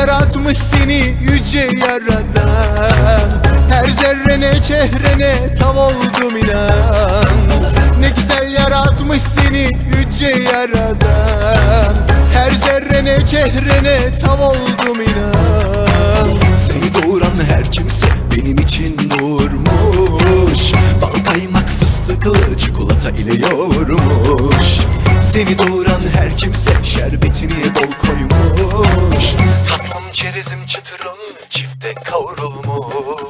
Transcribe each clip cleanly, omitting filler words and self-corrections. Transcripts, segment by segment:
yaratmış seni yüce yaradan. Her zerrene çehrene tav oldum inan. Ne güzel yaratmış seni yüce yaradan. Her zerrene çehrene tav oldum inan. Seni doğuran her kimse benim için doğurmuş. Bal kaymak fıstıklı çikolata ile yoğurmuş. Seni doğuran her kimse şerbetini bol koymuş. Tatlım çerezim çıtırım çifte kavrulmuş.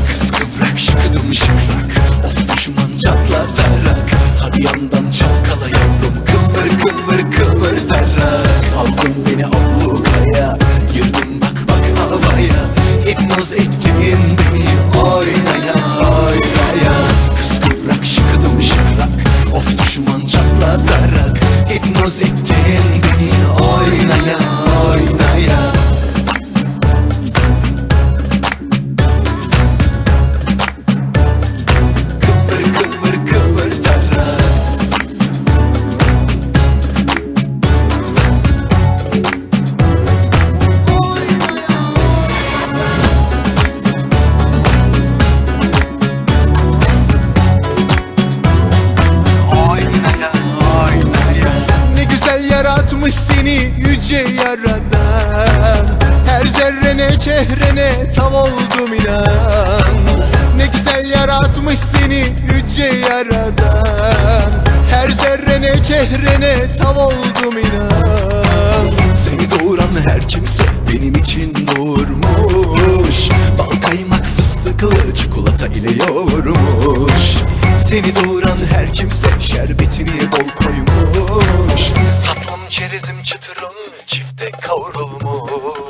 Kız kıvrak şıkıdım şıkrak, of düşman çatlatarak. Hadi yandan çalkala yavrum, kıvır kıvır kıvır tarak. Aldın beni ablukaya, girdin bak bak havaya. Hipnoz ettin beni oynaya oynaya. Kız kıvrak şıkıdım şıkrak, of düşman çatlatarak. Hipnoz ettin beni oynaya oynaya. Yaratmış seni yüce yaradan. Her zerrene çehrene tav oldum inan. Ne güzel yaratmış seni yüce yaradan. Her zerrene çehrene tav oldum inan. Seni doğuran her kimse benim için doğurmuş. Bal kaymak fıstıklı çikolata ile yoğurmuş. Seni doğuran her kimse şerbetini bol koymuş. Tatlım çerezim çıtırım çifte kavrulmuş.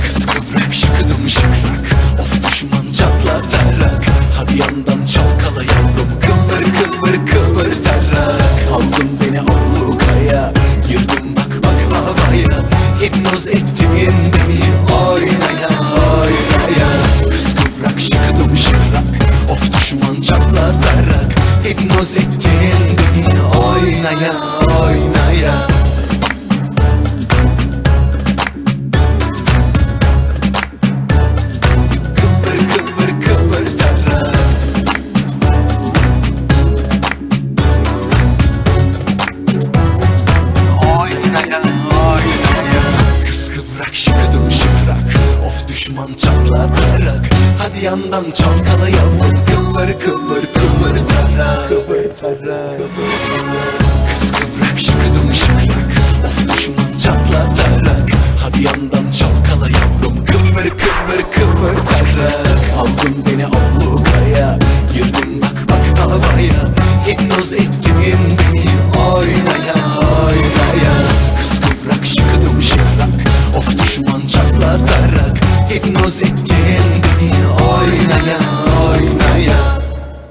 Kız kıvrak şıkıdım şıkrak, of düşman çatlatarak. Hadi yandan çalkala yavrum, kıvır kıvır kıvır tarak. Aldın beni ablukaya, girdin bak bak havaya. Hipnoz ettin beni oynaya oynaya. Kız kıvrak şıkıdım şıkrak, of düşman çatlatarak. Hipnoz ettin beni oynaya oynaya. Kıvır kıvır kıvır tarak. Oynaya oynaya. Kız kıvrak şıkıdım şıkrak, of düşman çatlatarak. Hadi yandan çalkala yavrum, kıvır kıvır kıvır tarak. Kıvır tarak. Kız kıvrak şıkıdım şıkrak, of düşman çatlatarak. Hadi yandan çalkala yavrum, kıvır kıvır kıvır tarak. Aldın beni ablukaya, girdin bak bak havaya. Hipnoz ettin beni oynaya oynaya. Kız kıvrak şıkıdım şıkrak, of düşman çatlatarak. Hipnoz ettin beni oynaya